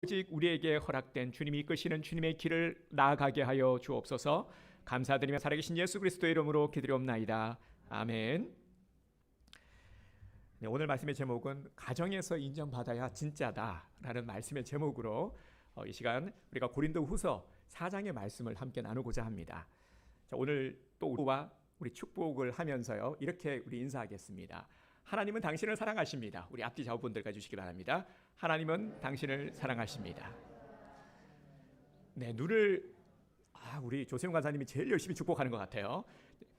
오직 우리에게 허락된 주님이 이끄시는 주님의 길을 나아가게 하여 주옵소서. 감사드리며 살아계신 예수 그리스도의 이름으로 기도리옵나이다. 아멘. 네, 오늘 말씀의 제목은 가정에서 인정받아야 진짜다라는 말씀의 제목으로 이 시간 우리가 고린도후서 4장의 말씀을 함께 나누고자 합니다. 자, 오늘 또 우리와 우리 축복을 하면서요, 이렇게 우리 인사하겠습니다. 하나님은 당신을 사랑하십니다. 우리 앞뒤 좌우분들 가주시기 바랍니다. 하나님은 당신을 사랑하십니다. 네, 눈을 우리 조세용 간사님이 제일 열심히 축복하는 것 같아요.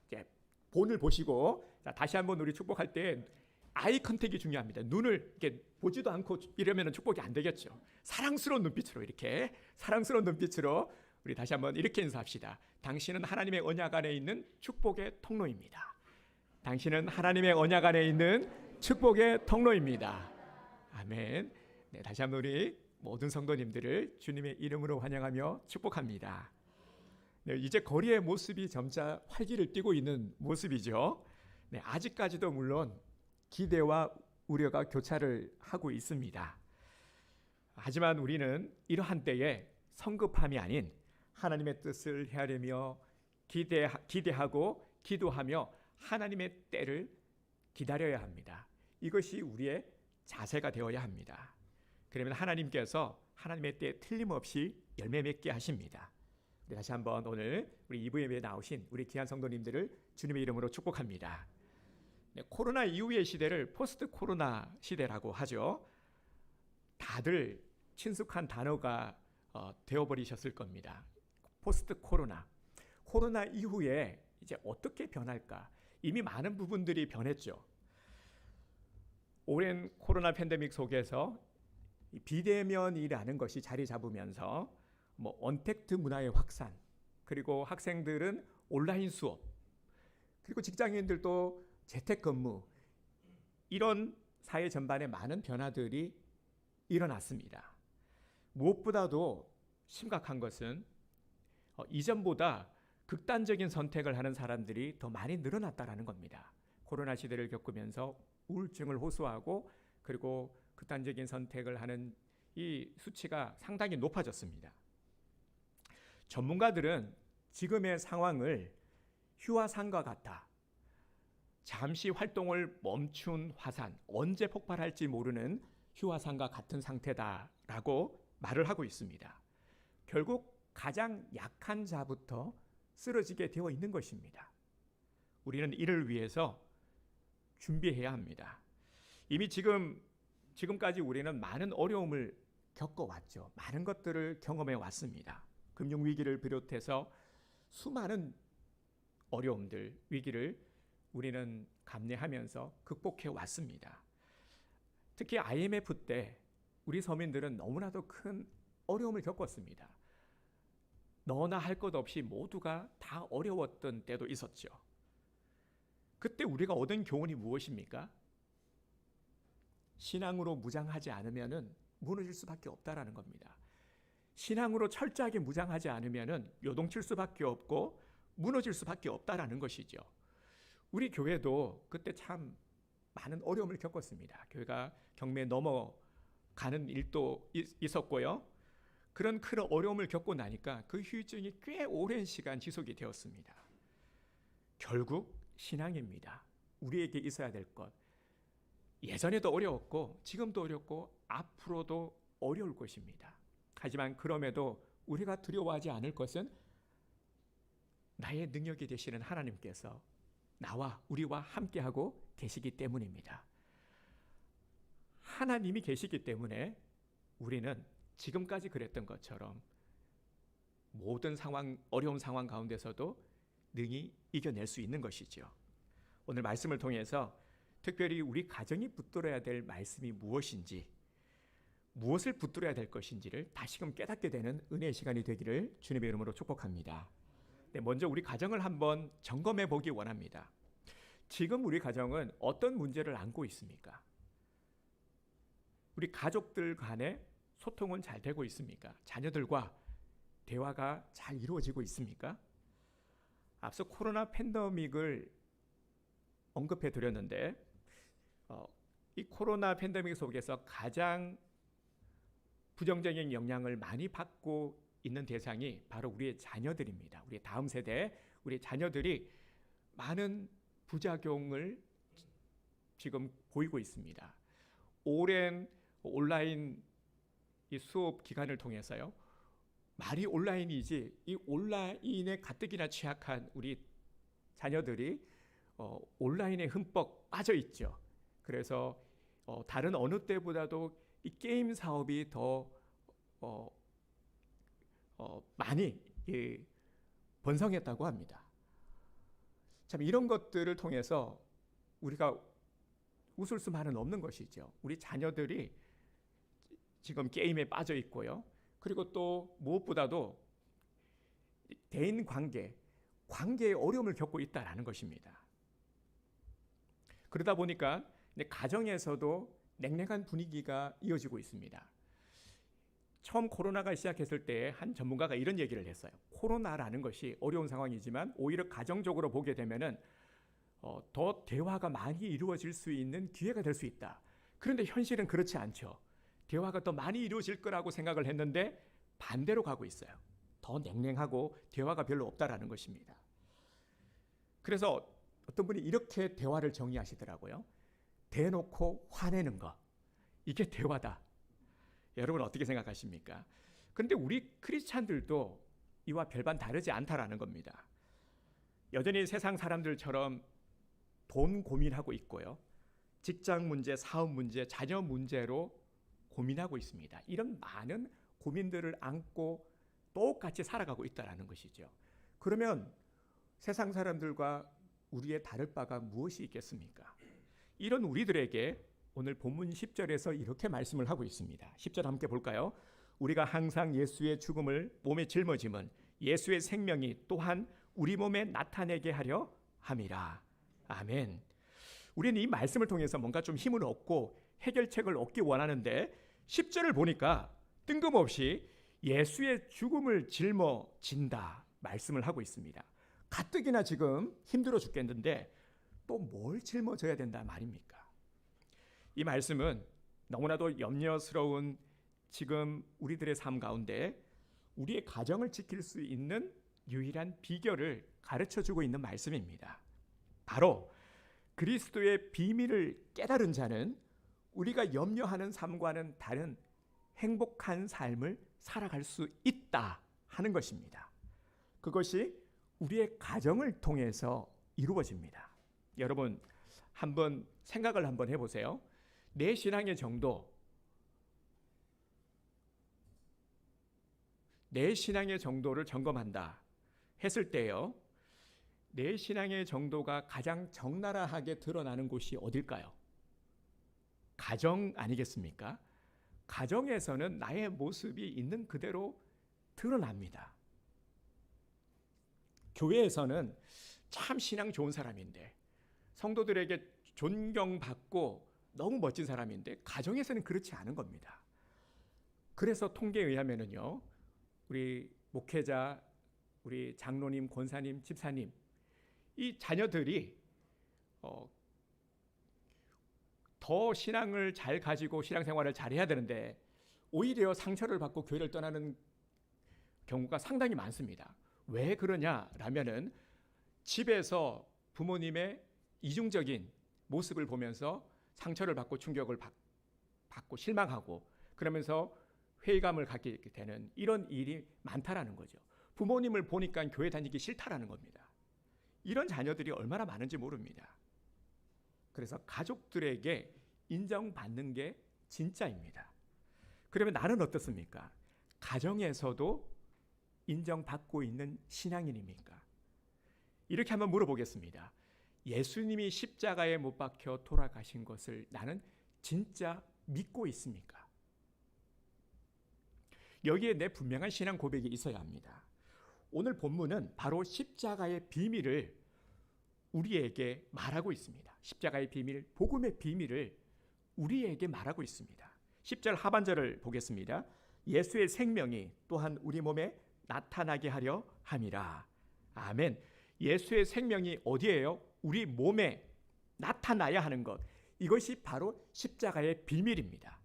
이제 본을 보시고 다시 한번 우리 축복할 때 아이 컨택이 중요합니다. 눈을 이렇게 보지도 않고 이러면 축복이 안 되겠죠. 사랑스러운 눈빛으로, 이렇게 사랑스러운 눈빛으로 우리 다시 한번 이렇게 인사합시다. 당신은 하나님의 언약 안에 있는 축복의 통로입니다. 당신은 하나님의 언약 안에 있는 축복의 통로입니다. 아멘. 네, 다시 한번 우리 모든 성도님들을 주님의 이름으로 환영하며 축복합니다. 네, 이제 거리의 모습이 점차 활기를 띠고 있는 모습이죠. 네, 아직까지도 물론 기대와 우려가 교차를 하고 있습니다. 하지만 우리는 이러한 때에 성급함이 아닌 하나님의 뜻을 헤아리며 기대하고 기도하며 하나님의 때를 기다려야 합니다. 이것이 우리의 자세가 되어야 합니다. 그러면 하나님께서 하나님의 때에 틀림없이 열매 맺게 하십니다. 우리 다시 한번 오늘 우리 2부 예배에 나오신 우리 귀한 성도님들을 주님의 이름으로 축복합니다. 네, 코로나 이후의 시대를 포스트 코로나 시대라고 하죠. 다들 친숙한 단어가 되어버리셨을 겁니다. 포스트 코로나. 코로나 이후에 이제 어떻게 변할까? 이미 많은 부분들이 변했죠. 오랜 코로나 팬데믹 속에서 비대면이라는 것이 자리 잡으면서 언택트 문화의 확산, 그리고 학생들은 온라인 수업, 그리고 직장인들도 재택근무, 이런 사회 전반에 많은 변화들이 일어났습니다. 무엇보다도 심각한 것은 이전보다 극단적인 선택을 하는 사람들이 더 많이 늘어났다라는 겁니다. 코로나 시대를 겪으면서 우울증을 호소하고 그리고 극단적인 선택을 하는 이 수치가 상당히 높아졌습니다. 전문가들은 지금의 상황을 휴화산과 같다, 잠시 활동을 멈춘 화산, 언제 폭발할지 모르는 휴화산과 같은 상태다라고 말을 하고 있습니다. 결국 가장 약한 자부터 쓰러지게 되어 있는 것입니다. 우리는 이를 위해서 준비해야 합니다. 이미 지금까지 우리는 많은 어려움을 겪어왔죠. 많은 것들을 경험해 왔습니다. 금융위기를 비롯해서 수많은 어려움들, 위기를 우리는 감내하면서 극복해 왔습니다. 특히 IMF 때 우리 서민들은 너무나도 큰 어려움을 겪었습니다. 너나 할 것 없이 모두가 다 어려웠던 때도 있었죠. 그때 우리가 얻은 교훈이 무엇입니까? 신앙으로 무장하지 않으면 무너질 수밖에 없다라는 겁니다. 신앙으로 철저하게 무장하지 않으면 요동칠 수밖에 없고 무너질 수밖에 없다라는 것이죠. 우리 교회도 그때 참 많은 어려움을 겪었습니다. 교회가 경매에 넘어가는 일도 있었고요. 그런 큰 어려움을 겪고 나니까 그 후유증이 꽤 오랜 시간 지속이 되었습니다. 결국 신앙입니다. 우리에게 있어야 될 것. 예전에도 어려웠고 지금도 어렵고 앞으로도 어려울 것입니다. 하지만 그럼에도 우리가 두려워하지 않을 것은 나의 능력이 되시는 하나님께서 나와 우리와 함께하고 계시기 때문입니다. 하나님이 계시기 때문에 우리는 지금까지 그랬던 것처럼 모든 상황, 어려운 상황 가운데서도 능히 이겨낼 수 있는 것이죠. 오늘 말씀을 통해서 특별히 우리 가정이 붙들어야 될 말씀이 무엇인지, 무엇을 붙들어야 될 것인지를 다시금 깨닫게 되는 은혜의 시간이 되기를 주님의 이름으로 축복합니다. 네, 먼저 우리 가정을 한번 점검해 보기 원합니다. 지금 우리 가정은 어떤 문제를 안고 있습니까? 우리 가족들 간에 소통은 잘 되고 있습니까? 자녀들과 대화가 잘 이루어지고 있습니까? 앞서 코로나 팬데믹을 언급해 드렸는데 이 코로나 팬데믹 속에서 가장 부정적인 영향을 많이 받고 있는 대상이 바로 우리의 자녀들입니다. 우리의 다음 세대, 우리의 자녀들이 많은 부작용을 지금 보이고 있습니다. 오랜 온라인 이 수업 기간을 통해서요. 말이 온라인이지 이 온라인에 가뜩이나 취약한 우리 자녀들이 온라인에 흠뻑 빠져 있죠. 그래서 다른 어느 때보다도 이 게임 사업이 더 많이 번성했다고 합니다. 참 이런 것들을 통해서 우리가 웃을 수만은 없는 것이죠. 우리 자녀들이 지금 게임에 빠져 있고요. 그리고 또 무엇보다도 대인 관계에 어려움을 겪고 있다는 것입니다. 그러다 보니까 가정에서도 냉랭한 분위기가 이어지고 있습니다. 처음 코로나가 시작했을 때 한 전문가가 이런 얘기를 했어요. 코로나라는 것이 어려운 상황이지만 오히려 가정적으로 보게 되면은 더 대화가 많이 이루어질 수 있는 기회가 될 수 있다. 그런데 현실은 그렇지 않죠. 대화가 더 많이 이루어질 거라고 생각을 했는데 반대로 가고 있어요. 더 냉랭하고 대화가 별로 없다라는 것입니다. 그래서 어떤 분이 이렇게 대화를 정의하시더라고요. 대놓고 화내는 거, 이게 대화다. 여러분 어떻게 생각하십니까? 그런데 우리 크리스찬들도 이와 별반 다르지 않다라는 겁니다. 여전히 세상 사람들처럼 돈 고민하고 있고요. 직장 문제, 사업 문제, 자녀 문제로 고민하고 있습니다. 이런 많은 고민들을 안고 똑같이 살아가고 있다는 것이죠. 그러면 세상 사람들과 우리의 다를 바가 무엇이 있겠습니까? 이런 우리들에게 오늘 본문 10절에서 이렇게 말씀을 하고 있습니다. 10절 함께 볼까요? 우리가 항상 예수의 죽음을 몸에 짊어짐은 예수의 생명이 또한 우리 몸에 나타내게 하려 함이라. 아멘. 우리는 이 말씀을 통해서 뭔가 좀 힘을 얻고 해결책을 얻기 원하는데 10절을 보니까 뜬금없이 예수의 죽음을 짊어진다 말씀을 하고 있습니다. 가뜩이나 지금 힘들어 죽겠는데 또 뭘 짊어져야 된다 말입니까? 이 말씀은 너무나도 염려스러운 지금 우리들의 삶 가운데 우리의 가정을 지킬 수 있는 유일한 비결을 가르쳐주고 있는 말씀입니다. 바로 그리스도의 비밀을 깨달은 자는 우리가 염려하는 삶과는 다른 행복한 삶을 살아갈 수 있다 하는 것입니다. 그것이 우리의 가정을 통해서 이루어집니다. 여러분 한번 생각을 한번 해보세요. 내 신앙의 정도, 내 신앙의 정도를 점검한다 했을 때요, 내 신앙의 정도가 가장 적나라하게 드러나는 곳이 어딜까요? 가정 아니겠습니까? 가정에서는 나의 모습이 있는 그대로 드러납니다. 교회에서는 참 신앙 좋은 사람인데, 성도들에게 존경받고 너무 멋진 사람인데 가정에서는 그렇지 않은 겁니다. 그래서 통계에 의하면은요, 우리 목회자, 우리 장로님, 권사님, 집사님, 이 자녀들이 더 신앙을 잘 가지고 신앙생활을 잘 해야 되는데 오히려 상처를 받고 교회를 떠나는 경우가 상당히 많습니다. 왜 그러냐라면은 집에서 부모님의 이중적인 모습을 보면서 상처를 받고 충격을 받고 실망하고 그러면서 회의감을 갖게 되는 이런 일이 많다라는 거죠. 부모님을 보니까 교회 다니기 싫다라는 겁니다. 이런 자녀들이 얼마나 많은지 모릅니다. 그래서 가족들에게 인정받는 게 진짜입니다. 그러면 나는 어떻습니까? 가정에서도 인정받고 있는 신앙인입니까? 이렇게 한번 물어보겠습니다. 예수님이 십자가에 못 박혀 돌아가신 것을 나는 진짜 믿고 있습니까? 여기에 내 분명한 신앙 고백이 있어야 합니다. 오늘 본문은 바로 십자가의 비밀을 우리에게 말하고 있습니다. 십자가의 비밀, 복음의 비밀을 우리에게 말하고 있습니다. 10절 하반절을 보겠습니다. 예수의 생명이 또한 우리 몸에 나타나게 하려 함이라. 아멘. 예수의 생명이 어디에요? 우리 몸에 나타나야 하는 것. 이것이 바로 십자가의 비밀입니다.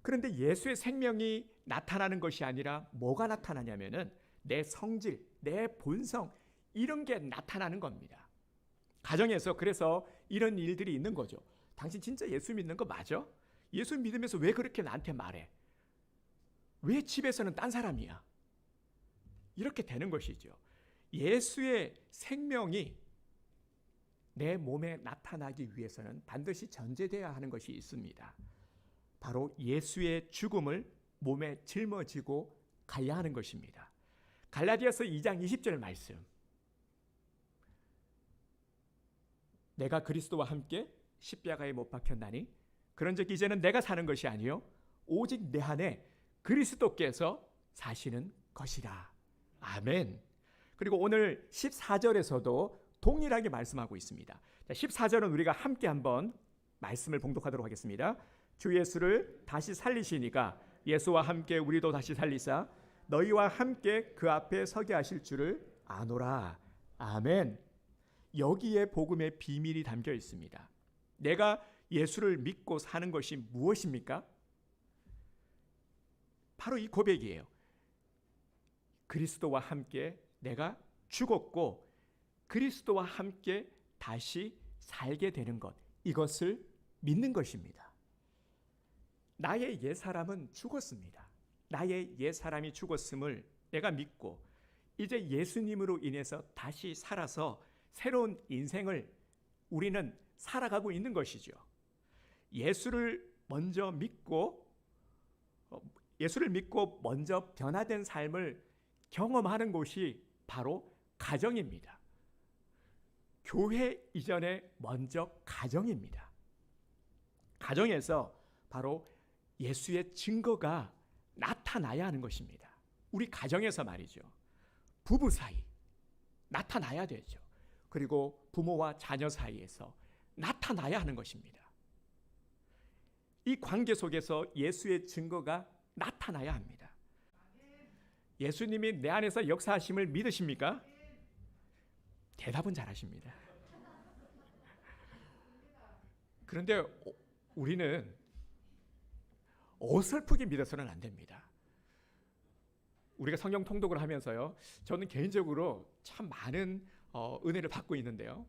그런데 예수의 생명이 나타나는 것이 아니라 뭐가 나타나냐면은 내 성질, 내 본성 이런 게 나타나는 겁니다. 가정에서 그래서 이런 일들이 있는 거죠. 당신 진짜 예수 믿는 거 맞아? 예수 믿으면서 왜 그렇게 나한테 말해? 왜 집에서는 딴 사람이야? 이렇게 되는 것이죠. 예수의 생명이 내 몸에 나타나기 위해서는 반드시 전제되어야 하는 것이 있습니다. 바로 예수의 죽음을 몸에 짊어지고 가야 하는 것입니다. 갈라디아서 2장 20절 말씀. 내가 그리스도와 함께 십자가에 못 박혔나니 그런즉 이제는 내가 사는 것이 아니요 오직 내 안에 그리스도께서 사시는 것이라. 아멘. 그리고 오늘 14절에서도 동일하게 말씀하고 있습니다. 14절은 우리가 함께 한번 말씀을 봉독하도록 하겠습니다. 주 예수를 다시 살리시니까 예수와 함께 우리도 다시 살리사 너희와 함께 그 앞에 서게 하실 줄을 아노라. 아멘. 여기에 복음의 비밀이 담겨 있습니다. 내가 예수를 믿고 사는 것이 무엇입니까? 바로 이 고백이에요. 그리스도와 함께 내가 죽었고 그리스도와 함께 다시 살게 되는 것, 이것을 믿는 것입니다. 나의 옛사람은 죽었습니다. 나의 옛사람이 죽었음을 내가 믿고 이제 예수님으로 인해서 다시 살아서 새로운 인생을 우리는 살아가고 있는 것이죠. 예수를 믿고 먼저 변화된 삶을 경험하는 곳이 바로 가정입니다. 교회 이전에 먼저 가정입니다. 가정에서 바로 예수의 증거가 나타나야 하는 것입니다. 우리 가정에서 말이죠. 부부 사이 나타나야 되죠. 그리고 부모와 자녀 사이에서 나타나야 하는 것입니다. 이 관계 속에서 예수의 증거가 나타나야 합니다. 예수님이 내 안에서 역사하심을 믿으십니까? 대답은 잘하십니다. 그런데 우리는 어설프게 믿어서는 안 됩니다. 우리가 성경 통독을 하면서요, 저는 개인적으로 참 많은 은혜를 받고 있는데요.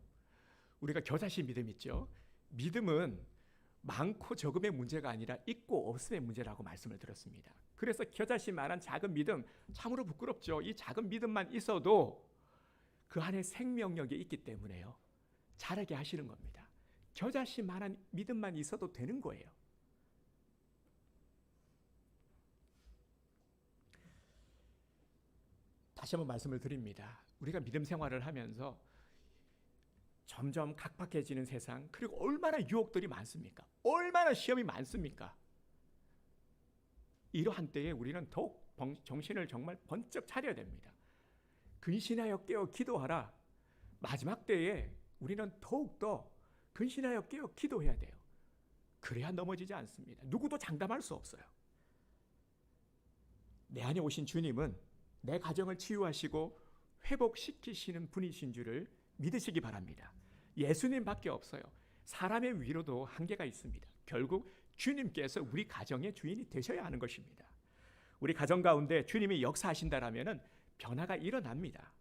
우리가 겨자씨 믿음 있죠. 믿음은 많고 적음의 문제가 아니라 있고 없음의 문제라고 말씀을 드렸습니다. 그래서 겨자씨만한 작은 믿음 참으로 부끄럽죠. 이 작은 믿음만 있어도 그 안에 생명력이 있기 때문에요. 자라게 하시는 겁니다. 겨자씨만한 믿음만 있어도 되는 거예요. 다시 한번 말씀을 드립니다. 우리가 믿음 생활을 하면서 점점 각박해지는 세상, 그리고 얼마나 유혹들이 많습니까? 얼마나 시험이 많습니까? 이러한 때에 우리는 더욱 정신을 정말 번쩍 차려야 됩니다. 근신하여 깨어 기도하라. 마지막 때에 우리는 더욱더 근신하여 깨어 기도해야 돼요. 그래야 넘어지지 않습니다. 누구도 장담할 수 없어요. 내 안에 오신 주님은 내 가정을 치유하시고 회복시키시는 분이신 줄을 믿으시기 바랍니다. 예수님밖에 없어요. 사람의 위로도 한계가 있습니다. 결국 주님께서 우리 가정의 주인이 되셔야 하는 것입니다. 우리 가정 가운데 주님이 역사하신다라면은 변화가 일어납니다.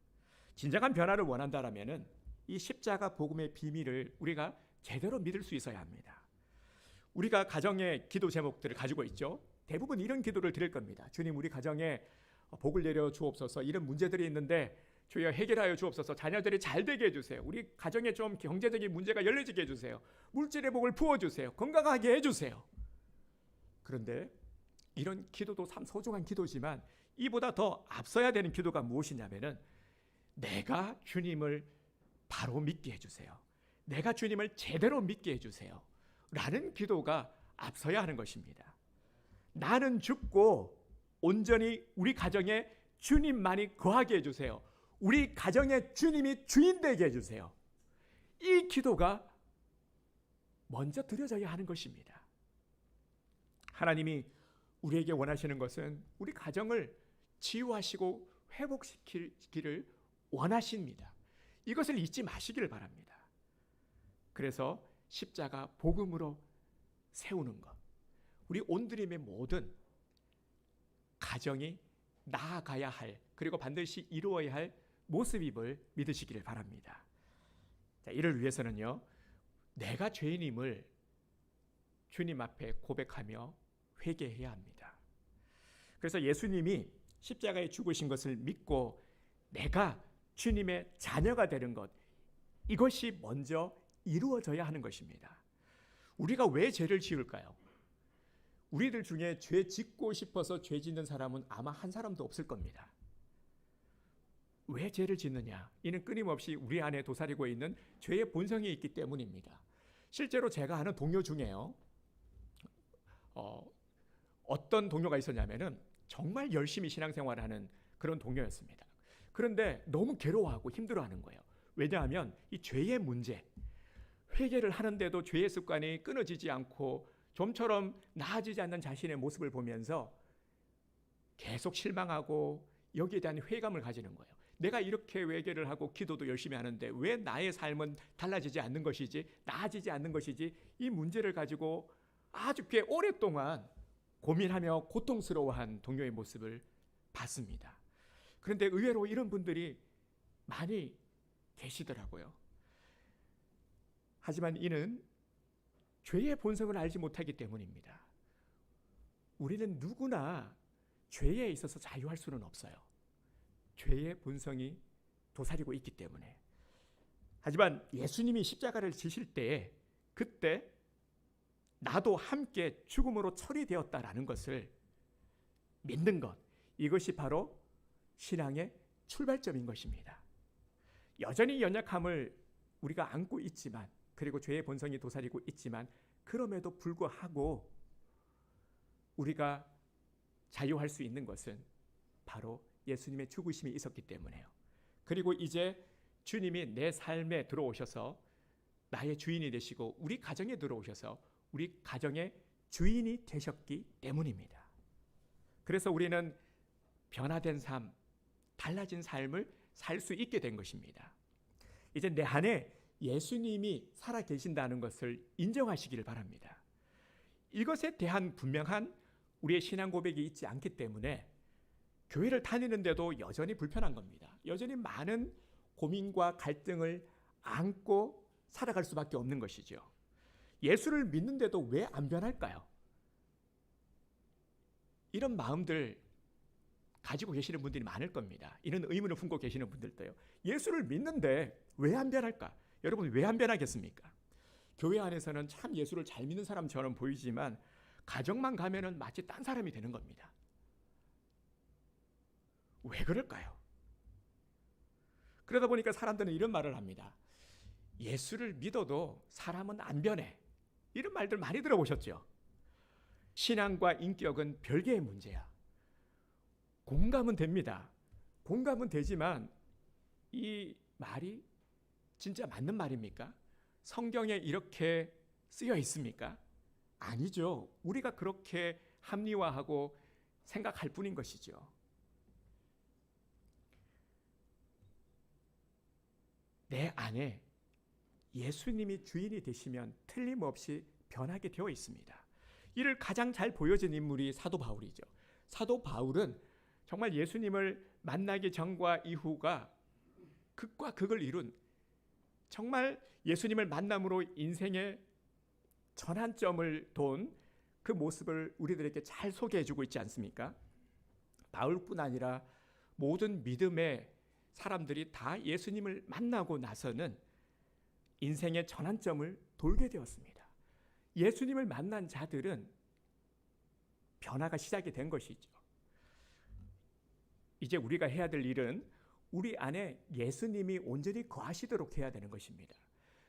진정한 변화를 원한다라면은 이 십자가 복음의 비밀을 우리가 제대로 믿을 수 있어야 합니다. 우리가 가정의 기도 제목들을 가지고 있죠. 대부분 이런 기도를 드릴 겁니다. 주님, 우리 가정에 복을 내려 주옵소서. 이런 문제들이 있는데 주여 해결하여 주옵소서. 자녀들이 잘 되게 해주세요. 우리 가정에 좀 경제적인 문제가 열려지게 해주세요. 물질의 복을 부어주세요. 건강하게 해주세요. 그런데 이런 기도도 참 소중한 기도지만 이보다 더 앞서야 되는 기도가 무엇이냐면은 내가 주님을 바로 믿게 해주세요. 내가 주님을 제대로 믿게 해주세요. 라는 기도가 앞서야 하는 것입니다. 나는 죽고 온전히 우리 가정에 주님만이 거하게 해주세요. 우리 가정의 주님이 주인 되게 해주세요. 이 기도가 먼저 드려져야 하는 것입니다. 하나님이 우리에게 원하시는 것은 우리 가정을 치유하시고 회복시키기를 원하십니다. 이것을 잊지 마시기를 바랍니다. 그래서 십자가 복음으로 세우는 것, 우리 온드림의 모든 가정이 나아가야 할, 그리고 반드시 이루어야 할 모습임을 믿으시기를 바랍니다. 자, 이를 위해서는요, 내가 죄인임을 주님 앞에 고백하며 회개해야 합니다. 그래서 예수님이 십자가에 죽으신 것을 믿고 내가 주님의 자녀가 되는 것, 이것이 먼저 이루어져야 하는 것입니다. 우리가 왜 죄를 지을까요? 우리들 중에 죄 짓고 싶어서 죄 짓는 사람은 아마 한 사람도 없을 겁니다. 왜 죄를 짓느냐? 이는 끊임없이 우리 안에 도사리고 있는 죄의 본성이 있기 때문입니다. 실제로 제가 아는 동료 중에요, 어떤 동료가 있었냐면은 정말 열심히 신앙생활을 하는 그런 동료였습니다. 그런데 너무 괴로워하고 힘들어하는 거예요. 왜냐하면 이 죄의 문제, 회개를 하는데도 죄의 습관이 끊어지지 않고 좀처럼 나아지지 않는 자신의 모습을 보면서 계속 실망하고 여기에 대한 회의감을 가지는 거예요. 내가 이렇게 회개를 하고 기도도 열심히 하는데 왜 나의 삶은 달라지지 않는 것이지, 나아지지 않는 것이지, 이 문제를 가지고 아주 꽤 오랫동안 고민하며 고통스러워한 동료의 모습을 봤습니다. 그런데 의외로 이런 분들이 많이 계시더라고요. 하지만 이는 죄의 본성을 알지 못하기 때문입니다. 우리는 누구나 죄에 있어서 자유할 수는 없어요. 죄의 본성이 도사리고 있기 때문에. 하지만 예수님이 십자가를 지실 때에 그때 나도 함께 죽음으로 처리되었다라는 것을 믿는 것, 이것이 바로 신앙의 출발점인 것입니다. 여전히 연약함을 우리가 안고 있지만, 그리고 죄의 본성이 도사리고 있지만, 그럼에도 불구하고 우리가 자유할 수 있는 것은 바로 예수님의 죽으심이 있었기 때문에요. 그리고 이제 주님이 내 삶에 들어오셔서 나의 주인이 되시고 우리 가정에 들어오셔서 우리 가정의 주인이 되셨기 때문입니다. 그래서 우리는 변화된 삶, 달라진 삶을 살 수 있게 된 것입니다. 이제 내 안에 예수님이 살아 계신다는 것을 인정하시기를 바랍니다. 이것에 대한 분명한 우리의 신앙 고백이 있지 않기 때문에 교회를 다니는데도 여전히 불편한 겁니다. 여전히 많은 고민과 갈등을 안고 살아갈 수밖에 없는 것이죠. 예수를 믿는데도 왜 안 변할까요? 이런 마음들 가지고 계시는 분들이 많을 겁니다. 이런 의문을 품고 계시는 분들도요. 예수를 믿는데 왜 안 변할까? 여러분, 왜 안 변하겠습니까? 교회 안에서는 참 예수를 잘 믿는 사람처럼 보이지만 가정만 가면은 마치 딴 사람이 되는 겁니다. 왜 그럴까요? 그러다 보니까 사람들은 이런 말을 합니다. 예수를 믿어도 사람은 안 변해. 이런 말들 많이 들어보셨죠? 신앙과 인격은 별개의 문제야. 공감은 됩니다. 공감은 되지만 이 말이 진짜 맞는 말입니까? 성경에 이렇게 쓰여 있습니까? 아니죠. 우리가 그렇게 합리화하고 생각할 뿐인 것이죠. 내 안에 예수님이 주인이 되시면 틀림없이 변하게 되어 있습니다. 이를 가장 잘 보여준 인물이 사도 바울이죠. 사도 바울은 정말 예수님을 만나기 전과 이후가 극과 극을 이룬, 정말 예수님을 만남으로 인생의 전환점을 돈 그 모습을 우리들에게 잘 소개해주고 있지 않습니까? 바울뿐 아니라 모든 믿음의 사람들이 다 예수님을 만나고 나서는 인생의 전환점을 돌게 되었습니다. 예수님을 만난 자들은 변화가 시작이 된 것이죠. 이제 우리가 해야 될 일은 우리 안에 예수님이 온전히 거하시도록 해야 되는 것입니다.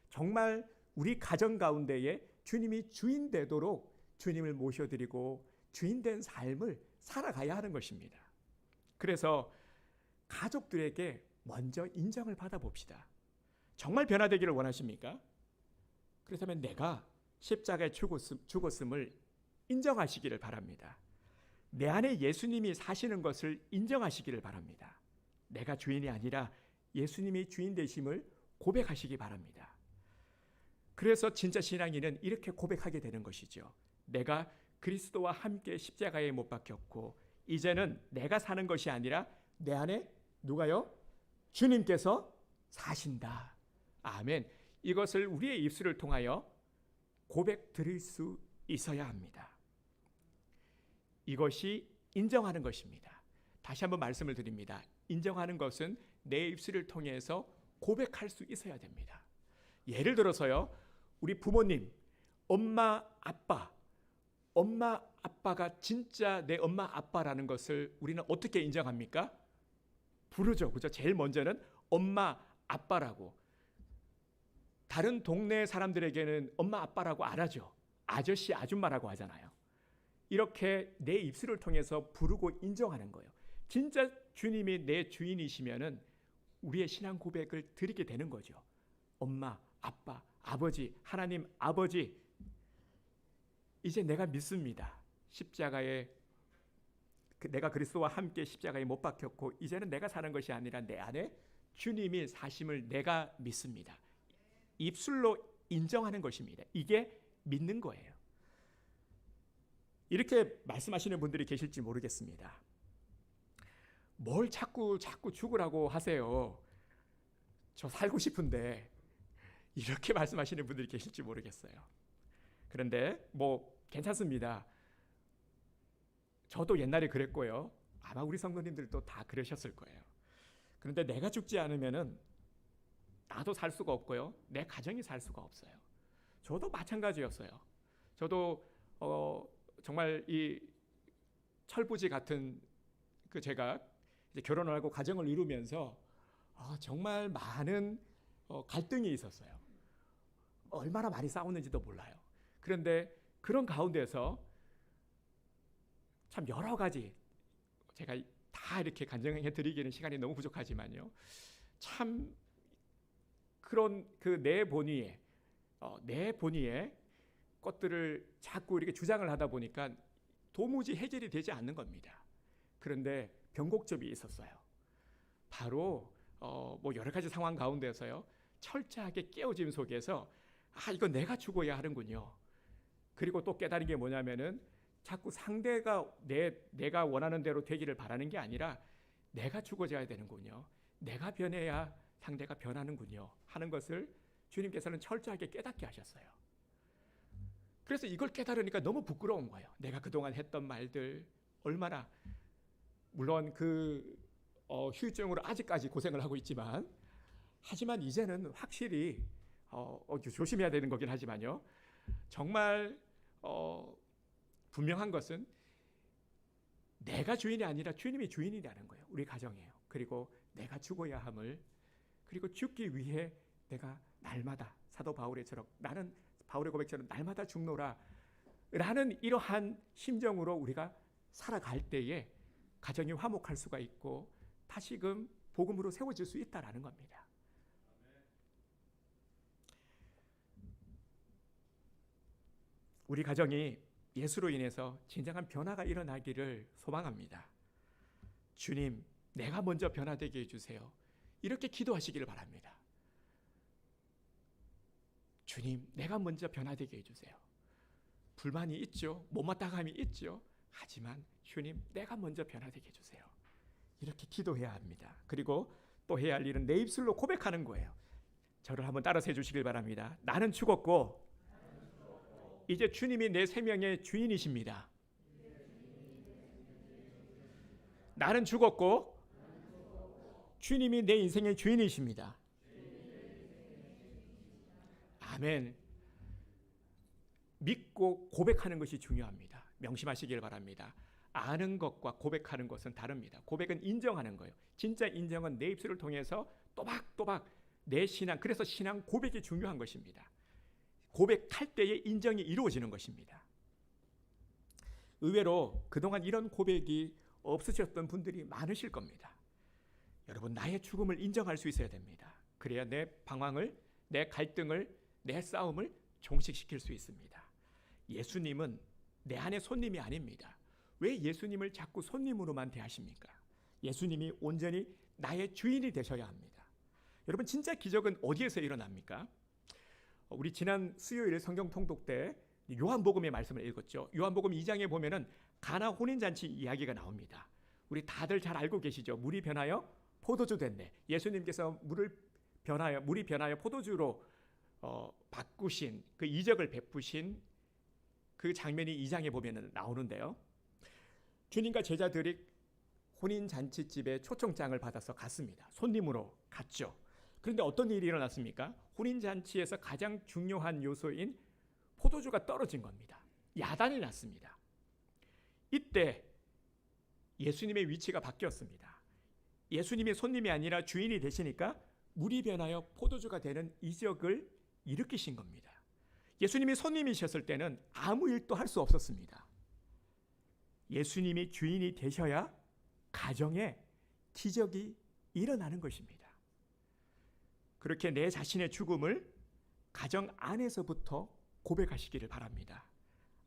정말 우리 가정 가운데에 주님이 주인 되도록 주님을 모셔드리고 주인된 삶을 살아가야 하는 것입니다. 그래서 가족들에게 먼저 인정을 받아봅시다. 정말 변화되기를 원하십니까? 그렇다면 내가 십자가에 죽었음을 인정하시기를 바랍니다. 내 안에 예수님이 사시는 것을 인정하시기를 바랍니다. 내가 주인이 아니라 예수님이 주인 되심을 고백하시기 바랍니다. 그래서 진짜 신앙인은 이렇게 고백하게 되는 것이죠. 내가 그리스도와 함께 십자가에 못 박혔고 이제는 내가 사는 것이 아니라 내 안에 누가요? 주님께서 사신다. 아멘. 이것을 우리의 입술을 통하여 고백 드릴 수 있어야 합니다. 이것이 인정하는 것입니다. 다시 한번 말씀을 드립니다. 인정하는 것은 내 입술을 통해서 고백할 수 있어야 됩니다. 예를 들어서요, 우리 부모님, 엄마, 아빠가 진짜 내 엄마, 아빠라는 것을 우리는 어떻게 인정합니까? 부르죠. 그죠? 제일 먼저는 엄마, 아빠라고. 다른 동네 사람들에게는 엄마, 아빠라고 안 하죠. 아저씨, 아줌마라고 하잖아요. 이렇게 내 입술을 통해서 부르고 인정하는 거예요. 진짜 주님이 내 주인이시면은 우리의 신앙 고백을 드리게 되는 거죠. 엄마, 아빠, 아버지, 하나님 아버지, 이제 내가 믿습니다. 십자가에 내가 그리스도와 함께 십자가에 못 박혔고 이제는 내가 사는 것이 아니라 내 안에 주님이 사심을 내가 믿습니다. 입술로 인정하는 것입니다. 이게 믿는 거예요. 이렇게 말씀하시는 분들이 계실지 모르겠습니다. 뭘 자꾸 죽으라고 하세요. 저 살고 싶은데, 이렇게 말씀하시는 분들이 계실지 모르겠어요. 그런데 뭐 괜찮습니다. 저도 옛날에 그랬고요. 아마 우리 성도님들도 다 그러셨을 거예요. 그런데 내가 죽지 않으면은 나도 살 수가 없고요. 내 가정이 살 수가 없어요. 저도 마찬가지였어요. 저도 정말 이 철부지 같은 제가 이제 결혼을 하고 가정을 이루면서 정말 많은 갈등이 있었어요. 얼마나 많이 싸웠는지도 몰라요. 그런데 그런 가운데서 참 여러 가지, 제가 다 이렇게 간증해 드리기는 시간이 너무 부족하지만요, 참 그런 그 내 본위에 것들을 자꾸 이렇게 주장을 하다 보니까 도무지 해결이 되지 않는 겁니다. 그런데 변곡점이 있었어요. 바로 뭐 여러 가지 상황 가운데서요, 철저하게 깨어짐 속에서 이건 내가 죽어야 하는군요. 그리고 또 깨달은 게 뭐냐면은 자꾸 상대가 내가 원하는 대로 되기를 바라는 게 아니라 내가 죽어져야 되는군요. 내가 변해야 상대가 변하는군요 하는 것을 주님께서는 철저하게 깨닫게 하셨어요. 그래서 이걸 깨달으니까 너무 부끄러운 거예요. 내가 그동안 했던 말들 얼마나, 물론 후유증으로 아직까지 고생을 하고 있지만, 하지만 이제는 확실히 조심해야 되는 거긴 하지만요, 정말 분명한 것은 내가 주인이 아니라 주님이 주인이라는 거예요. 우리 가정이에요. 그리고 내가 죽어야 함을, 그리고 죽기 위해 내가 날마다 사도 바울의처럼, 나는 바울의 고백처럼 날마다 죽노라 라는 이러한 심정으로 우리가 살아갈 때에 가정이 화목할 수가 있고 다시금 복음으로 세워질 수 있다라는 겁니다. 우리 가정이 예수로 인해서 진정한 변화가 일어나기를 소망합니다. 주님, 내가 먼저 변화되게 해주세요. 이렇게 기도하시기를 바랍니다. 주님, 내가 먼저 변화되게 해주세요. 불만이 있죠. 못마땅함이 있죠. 하지만 주님, 내가 먼저 변화되게 해주세요. 이렇게 기도해야 합니다. 그리고 또 해야 할 일은 내 입술로 고백하는 거예요. 저를 한번 따라서 해주시길 바랍니다. 나는 죽었고 이제 주님이 내 생명의 주인이십니다. 나는 죽었고 주님이 내 인생의 주인이십니다. 아멘. 믿고 고백하는 것이 중요합니다. 명심하시길 바랍니다. 아는 것과 고백하는 것은 다릅니다. 고백은 인정하는 거예요. 진짜 인정은 내 입술을 통해서 또박또박 내 신앙, 그래서 신앙 고백이 중요한 것입니다. 고백할 때에 인정이 이루어지는 것입니다. 의외로 그동안 이런 고백이 없으셨던 분들이 많으실 겁니다. 여러분, 나의 죽음을 인정할 수 있어야 됩니다. 그래야 내 방황을, 내 갈등을, 내 싸움을 종식시킬 수 있습니다. 예수님은 내 안의 손님이 아닙니다. 왜 예수님을 자꾸 손님으로만 대하십니까? 예수님이 온전히 나의 주인이 되셔야 합니다. 여러분, 진짜 기적은 어디에서 일어납니까? 우리 지난 수요일 성경 통독 때 요한복음의 말씀을 읽었죠. 요한복음 2장에 보면은 가나 혼인잔치 이야기가 나옵니다. 우리 다들 잘 알고 계시죠. 물이 변하여 포도주 됐네. 예수님께서 물이 변하여 포도주로 바꾸신 그 이적을 베푸신 그 장면이 2장에 보면은 나오는데요. 주님과 제자들이 혼인잔치집에 초청장을 받아서 갔습니다. 손님으로 갔죠. 그런데 어떤 일이 일어났습니까? 혼인잔치에서 가장 중요한 요소인 포도주가 떨어진 겁니다. 야단이 났습니다. 이때 예수님의 위치가 바뀌었습니다. 예수님이 손님이 아니라 주인이 되시니까 물이 변하여 포도주가 되는 이적을 일으키신 겁니다. 예수님이 손님이셨을 때는 아무 일도 할 수 없었습니다. 예수님이 주인이 되셔야 가정에 기적이 일어나는 것입니다. 그렇게 내 자신의 죽음을 가정 안에서부터 고백하시기를 바랍니다.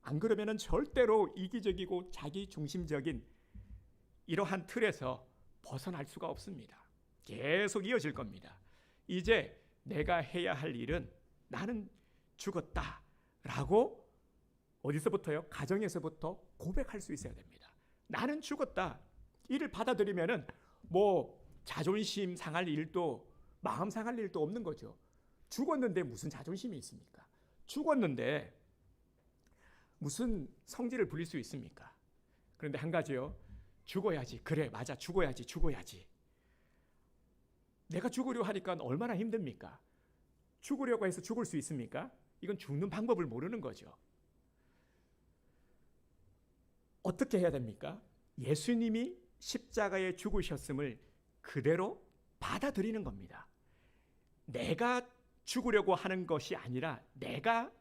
안 그러면 절대로 이기적이고 자기 중심적인 이러한 틀에서 벗어날 수가 없습니다. 계속 이어질 겁니다. 이제 내가 해야 할 일은 나는 죽었다라고 어디서부터요? 가정에서부터 고백할 수 있어야 됩니다. 나는 죽었다. 이를 받아들이면은 자존심 상할 일도 마음 상할 일도 없는 거죠. 죽었는데 무슨 자존심이 있습니까? 죽었는데 무슨 성질을 부릴 수 있습니까? 그런데 한 가지요. 죽어야지. 그래, 맞아. 죽어야지. 내가 죽으려 하니까 얼마나 힘듭니까? 죽으려고 해서 죽을 수 있습니까? 이건 죽는 방법을 모르는 거죠. 어떻게 해야 됩니까? 예수님이 십자가에 죽으셨음을 그대로 받아들이는 겁니다. 내가 죽으려고 하는 것이 아니라 내가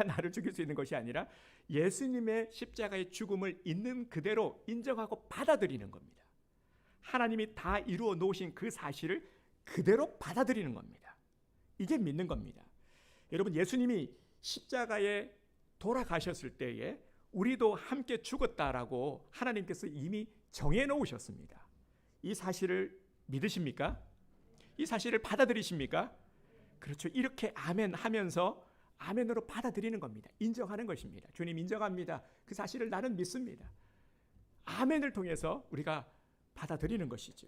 나를 죽일 수 있는 것이 아니라 예수님의 십자가의 죽음을 있는 그대로 인정하고 받아들이는 겁니다. 하나님이 다 이루어 놓으신 그 사실을 그대로 받아들이는 겁니다. 이게 믿는 겁니다. 여러분, 예수님이 십자가에 돌아가셨을 때에 우리도 함께 죽었다라고 하나님께서 이미 정해 놓으셨습니다. 이 사실을 믿으십니까? 이 사실을 받아들이십니까? 그렇죠. 이렇게 아멘 하면서 아멘으로 받아들이는 겁니다. 인정하는 것입니다. 주님 인정합니다. 그 사실을 나는 믿습니다. 아멘을 통해서 우리가 받아들이는 것이죠.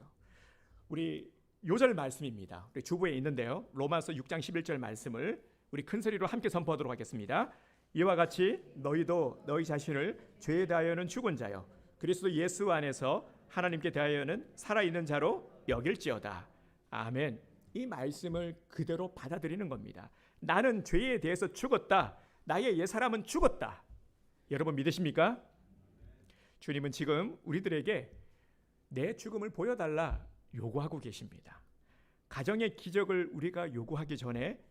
우리 요절 말씀입니다. 우리 주부에 있는데요. 로마서 6장 11절 말씀을 우리 큰 소리로 함께 선포하도록 하겠습니다. 이와 같이 너희도 너희 자신을 죄에 대하여는 죽은 자요 그리스도 예수 안에서 하나님께 대하여는 살아있는 자로 여길지어다. 아멘. 이 말씀을 그대로 받아들이는 겁니다. 나는 죄에 대해서 죽었다. 나의 옛사람은 죽었다. 여러분 믿으십니까? 주님은 지금 우리들에게 내 죽음을 보여달라 요구하고 계십니다. 가정의 기적을 우리가 요구하기 전에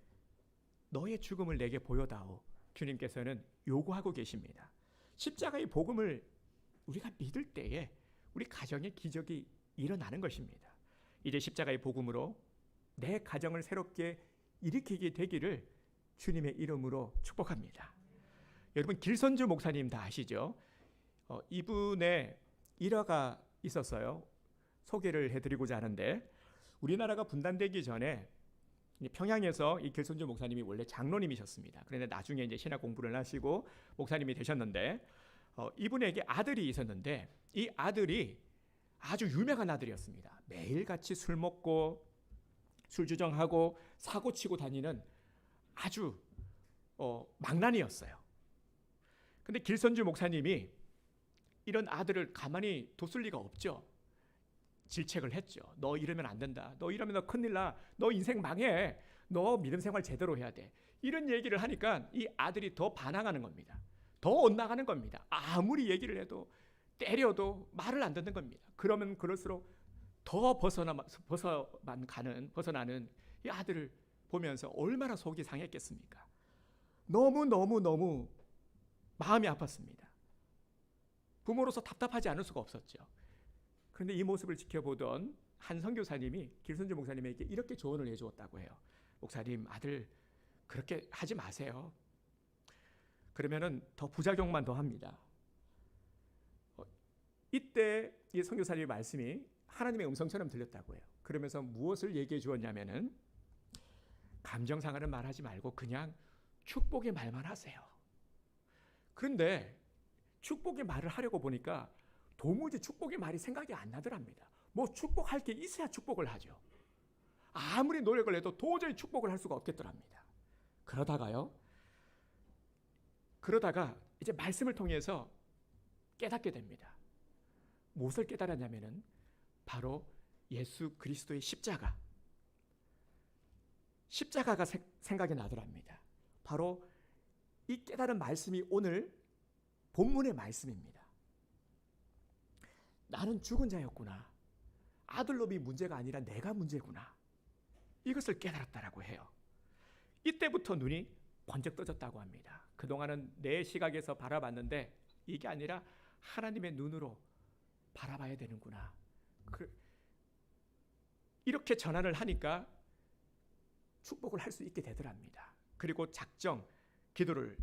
너의 죽음을 내게 보여다오. 주님께서는 요구하고 계십니다. 십자가의 복음을 우리가 믿을 때에 우리 가정의 기적이 일어나는 것입니다. 이제 십자가의 복음으로 내 가정을 새롭게 일으키게 되기를 주님의 이름으로 축복합니다. 여러분, 길선주 목사님 다 아시죠? 이분의 일화가 있었어요. 소개를 해드리고자 하는데, 우리나라가 분단되기 전에 평양에서 이 길선주 목사님이 원래 장로님이셨습니다. 그런데 나중에 이제 신학 공부를 하시고 목사님이 되셨는데, 이분에게 아들이 있었는데 이 아들이 아주 유명한 아들이었습니다. 매일같이 술 먹고 술 주정하고 사고 치고 다니는 아주 망나니였어요. 근데 길선주 목사님이 이런 아들을 가만히 뒀을 리가 없죠. 질책을 했죠. 너 이러면 안 된다. 너 이러면 너 큰일 나. 너 인생 망해. 너 믿음 생활 제대로 해야 돼. 이런 얘기를 하니까 이 아들이 더 반항하는 겁니다. 더 엇나가는 겁니다. 아무리 얘기를 해도 때려도 말을 안 듣는 겁니다. 그러면 그럴수록 더 벗어나는 이 아들을 보면서 얼마나 속이 상했겠습니까? 너무 마음이 아팠습니다. 부모로서 답답하지 않을 수가 없었죠. 그런데 이 모습을 지켜보던 한 선교사님이 길선주 목사님에게 이렇게 조언을 해주었다고 해요. 목사님, 아들 그렇게 하지 마세요. 그러면은 더 부작용만 더 합니다. 이때 이 선교사님의 말씀이 하나님의 음성처럼 들렸다고 해요. 그러면서 무엇을 얘기해 주었냐면은 감정 상하는 말 하지 말고 그냥 축복의 말만 하세요. 그런데 축복의 말을 하려고 보니까 도무지 축복의 말이 생각이 안 나더랍니다. 뭐 축복할 게 있어야 축복을 하죠. 아무리 노력을 해도 도저히 축복을 할 수가 없겠더랍니다. 그러다가 이제 말씀을 통해서 깨닫게 됩니다. 무엇을 깨달았냐면은 바로 예수 그리스도의 십자가가 생각이 나더랍니다. 바로 이 깨달은 말씀이 오늘 본문의 말씀입니다. 나는 죽은 자였구나. 아들놈이 문제가 아니라 내가 문제구나. 이것을 깨달았다라고 해요. 이때부터 눈이 번쩍 떠졌다고 합니다. 그동안은 내 시각에서 바라봤는데 이게 아니라 하나님의 눈으로 바라봐야 되는구나. 이렇게 전환을 하니까 축복을 할 수 있게 되더랍니다. 그리고 기도를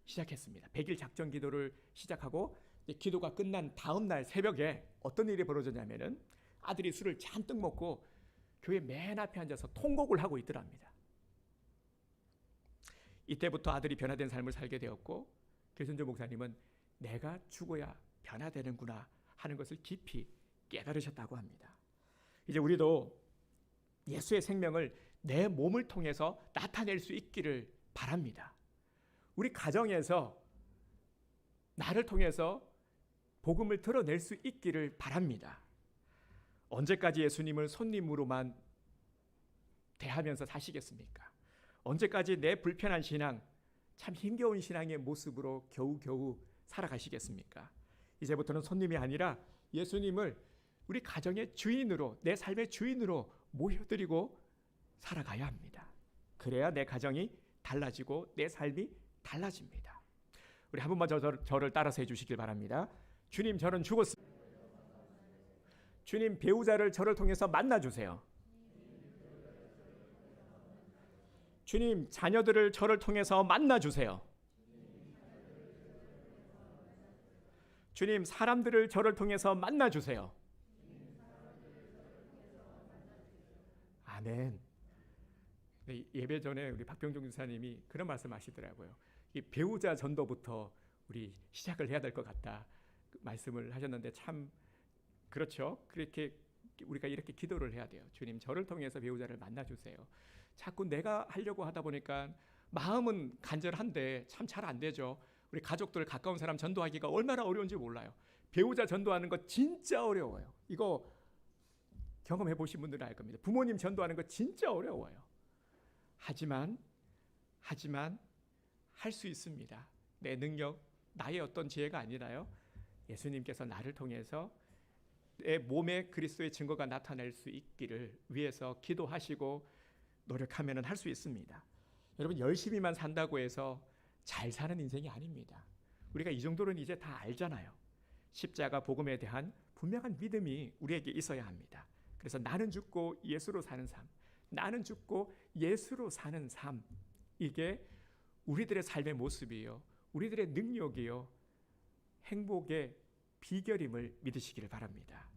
시작했습니다. 100일 작정 기도를 시작하고 기도가 끝난 다음 날 새벽에 어떤 일이 벌어졌냐면은 아들이 술을 잔뜩 먹고 교회 맨 앞에 앉아서 통곡을 하고 있더랍니다. 이때부터 아들이 변화된 삶을 살게 되었고 계순조 목사님은 내가 죽어야 변화되는구나 하는 것을 깊이 깨달으셨다고 합니다. 이제 우리도 예수의 생명을 내 몸을 통해서 나타낼 수 있기를 바랍니다. 우리 가정에서 나를 통해서 복음을 드러낼 수 있기를 바랍니다. 언제까지 예수님을 손님으로만 대하면서 사시겠습니까? 언제까지 내 불편한 신앙, 참 힘겨운 신앙의 모습으로 겨우겨우 살아가시겠습니까? 이제부터는 손님이 아니라 예수님을 우리 가정의 주인으로, 내 삶의 주인으로 모셔드리고 살아가야 합니다. 그래야 내 가정이 달라지고 내 삶이 달라집니다. 우리 한 번만 저를 따라서 해주시길 바랍니다. 주님, 저는 죽었습니다. 주님, 배우자를 저를 통해서 만나주세요. 주님, 자녀들을 저를 통해서 만나주세요. 주님, 사람들을 저를 통해서 만나주세요. 아멘. 예배 전에 우리 박병종 교사님이 그런 말씀 하시더라고요. 이 배우자 전도부터 우리 시작을 해야 될 것 같다 말씀을 하셨는데 참 그렇죠. 그렇게 우리가 이렇게 기도를 해야 돼요. 주님, 저를 통해서 배우자를 만나주세요. 자꾸 내가 하려고 하다 보니까 마음은 간절한데 참 잘 안 되죠. 우리 가족들, 가까운 사람 전도하기가 얼마나 어려운지 몰라요. 배우자 전도하는 거 진짜 어려워요. 이거 경험해 보신 분들은 알 겁니다. 부모님 전도하는 거 진짜 어려워요. 하지만 할 수 있습니다. 내 능력, 나의 어떤 지혜가 아니라요. 예수님께서 나를 통해서 내 몸에 그리스도의 증거가 나타날 수 있기를 위해서 기도하시고 노력하면 할 수 있습니다. 여러분, 열심히만 산다고 해서 잘 사는 인생이 아닙니다. 우리가 이 정도는 이제 다 알잖아요. 십자가 복음에 대한 분명한 믿음이 우리에게 있어야 합니다. 그래서 나는 죽고 예수로 사는 삶, 나는 죽고 예수로 사는 삶, 이게 우리들의 삶의 모습이요, 우리들의 능력이요, 행복의 비결임을 믿으시기를 바랍니다.